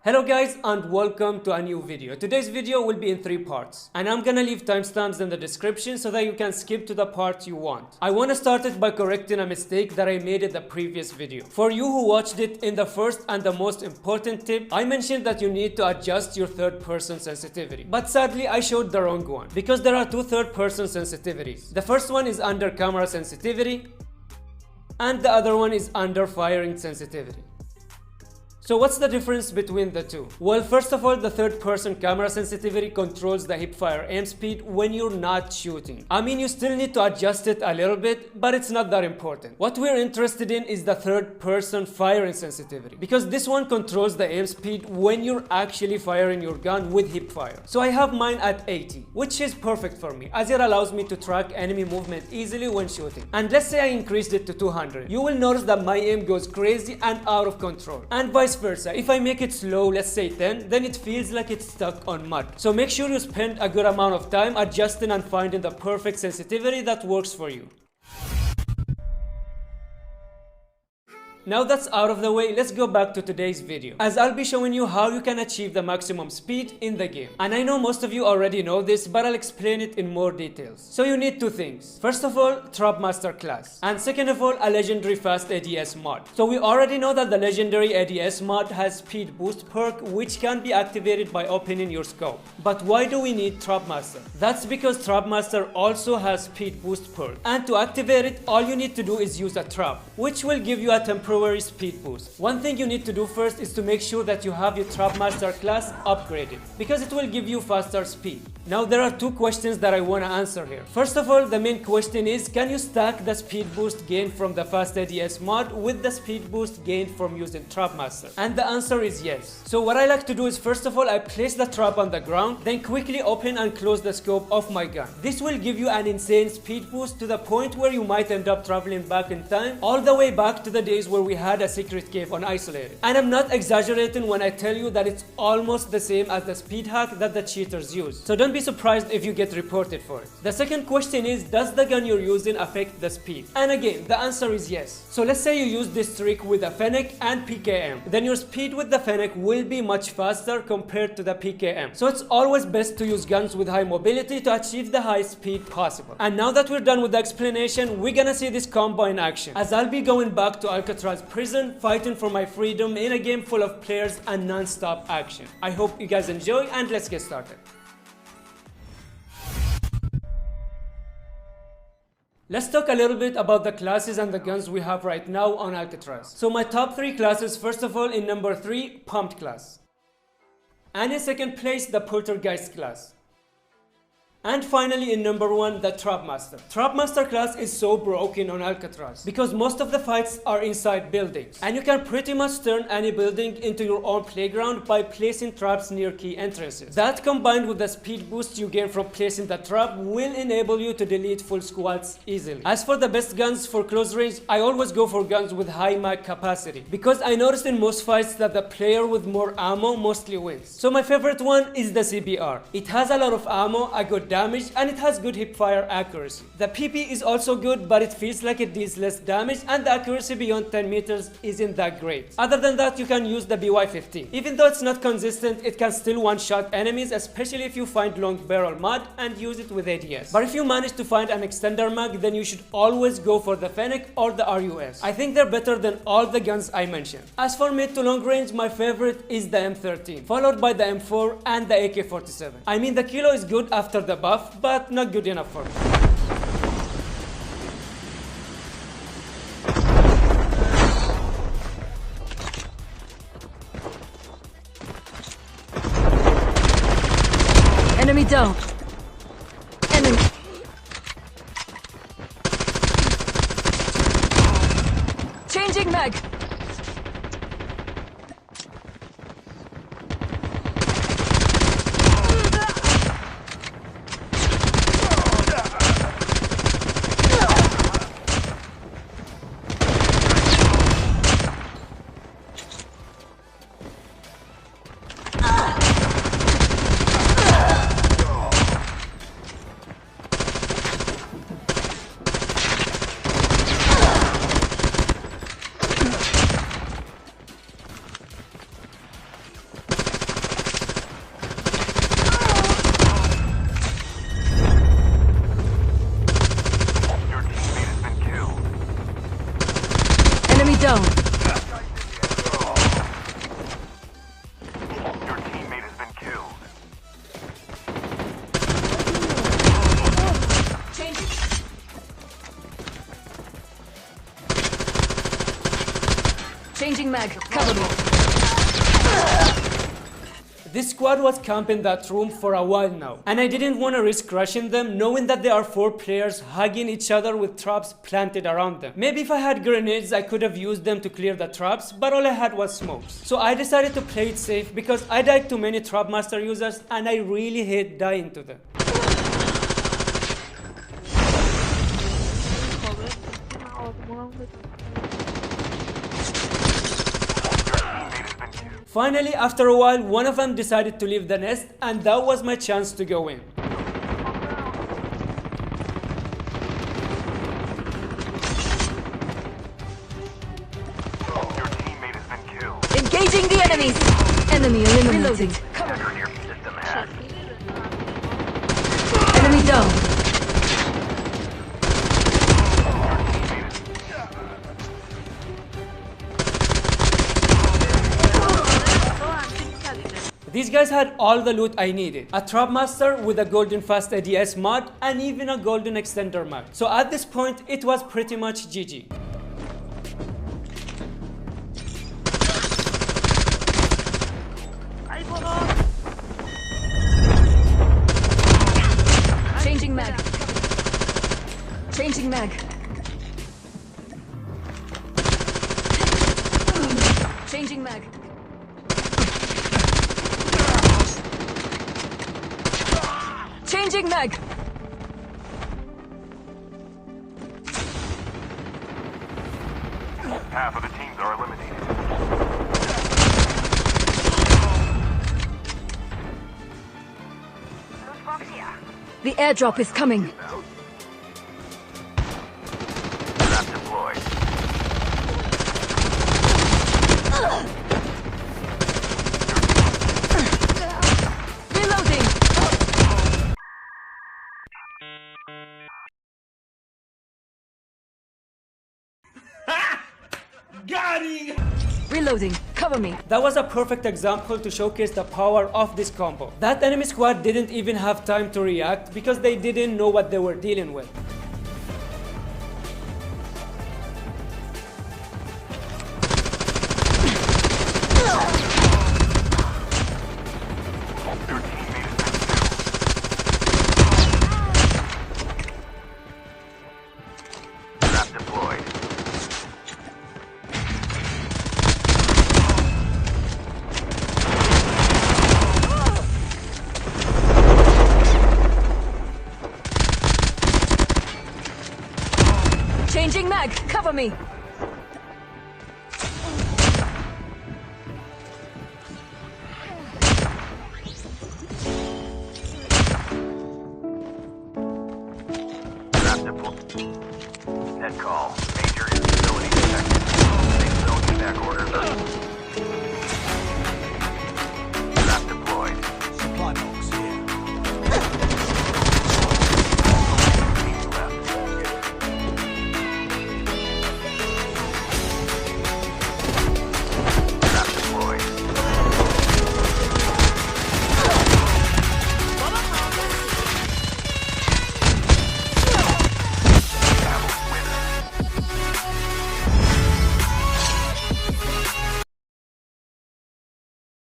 Hello guys and welcome to a new video. Today's video will be in 3 parts and I'm gonna leave timestamps in the description so that you can skip to the part you want. I wanna start it by correcting a mistake that I made in the previous video. For you who watched it, in the first and the most important tip, I mentioned that you need to adjust your third person sensitivity. But sadly I showed the wrong one because there are 2 third person sensitivities. The first one is under camera sensitivity and the other one is under firing sensitivity. So what's the difference between the two? Well, first of all, the third person camera sensitivity controls the hipfire aim speed when you're not shooting. I mean, you still need to adjust it a little bit, but it's not that important. What we're interested in is the third person firing sensitivity, because this one controls the aim speed when you're actually firing your gun with hipfire. So I have mine at 80, which is perfect for me as it allows me to track enemy movement easily when shooting. And let's say I increased it to 200. You will notice that my aim goes crazy and out of control. And vice versa. If I make it slow, let's say 10, then it feels like it's stuck on mud. So make sure you spend a good amount of time adjusting and finding the perfect sensitivity that works for you. Now that's out of the way, let's go back to today's video, as I'll be showing you how you can achieve the maximum speed in the game. And I know most of you already know this, but I'll explain it in more details. So you need 2 things. First of all, Trap Master class. And second of all, a legendary fast ADS mod. So we already know that the legendary ADS mod has speed boost perk, which can be activated by opening your scope. But why do we need Trap Master? That's because Trap Master also has speed boost perk. And to activate it, all you need to do is use a trap, which will give you a temporary speed boost. One thing you need to do first is to make sure that you have your Trap Master class upgraded, because it will give you faster speed. Now there are 2 questions that I want to answer here. First of all, the main question is, can you stack the speed boost gained from the fast ADS mod with the speed boost gained from using Trap Master? And the answer is yes. So what I like to do is, first of all, I place the trap on the ground, then quickly open and close the scope of my gun. This will give you an insane speed boost to the point where you might end up traveling back in time, all the way back to the days where we had a secret cave on Isolated. And I'm not exaggerating when I tell you that it's almost the same as the speed hack that the cheaters use. So don't be surprised if you get reported for it. The second question is, does the gun you're using affect the speed? And again, the answer is yes. So let's say you use this trick with a Fennec and PKM. Then your speed with the Fennec will be much faster compared to the PKM. So it's always best to use guns with high mobility to achieve the high speed possible. And now that we're done with the explanation, we're gonna see this combo in action, as I'll be going back to Alcatraz prison, fighting for my freedom in a game full of players and non-stop action. I hope you guys enjoy, and let's get started. Let's talk a little bit about the classes and the guns we have right now on Alcatraz. So my top 3 classes, first of all, in number 3, Pumped class. And in second place, the Poltergeist class. And finally, in number 1, the Trap Master. Trap Master class is so broken on Alcatraz because most of the fights are inside buildings, and you can pretty much turn any building into your own playground by placing traps near key entrances. That, combined with the speed boost you gain from placing the trap, will enable you to delete full squads easily. As for the best guns for close range, I always go for guns with high mag capacity, because I noticed in most fights that the player with more ammo mostly wins. So my favorite one is the CBR. It has a lot of ammo, a good damage, and it has good hipfire accuracy. The PP is also good, but it feels like it deals less damage, and the accuracy beyond 10 meters isn't that great. Other than that, you can use the BY-15. Even though it's not consistent, it can still one-shot enemies, especially if you find long barrel mod and use it with ADS. But if you manage to find an extender mag, then you should always go for the Fennec or the RUS. I think they're better than all the guns I mentioned. As for mid to long range, my favorite is the M13, followed by the M4 and the AK-47. I mean, the kilo is good after the buff, but not good enough for me. Enemy down. Enemy. Changing mag. mag. Cover me. This squad was camping that room for a while now, and I didn't want to risk rushing them knowing that there are 4 players hugging each other with traps planted around them. Maybe if I had grenades I could have used them to clear the traps, but all I had was smokes. So I decided to play it safe because I died to many trap master users and I really hate dying to them. Finally, after a while, one of them decided to leave the nest, and that was my chance to go in. Your teammate has been killed. Engaging the enemies. Enemy eliminated. Counter near system hack. Enemy down. These guys had all the loot I needed. A trap master with a golden fast ADS mod and even a golden extender mag. So at this point it was pretty much GG. Changing mag. Changing mag. Changing mag. Changing mag. Half of the teams are eliminated. The airdrop is coming. Trap deployed. Reloading. Got him! Reloading. Cover me. That was a perfect example to showcase the power of this combo. That enemy squad didn't even have time to react because they didn't know what they were dealing with. Trap deployed. Changing mag. Cover me.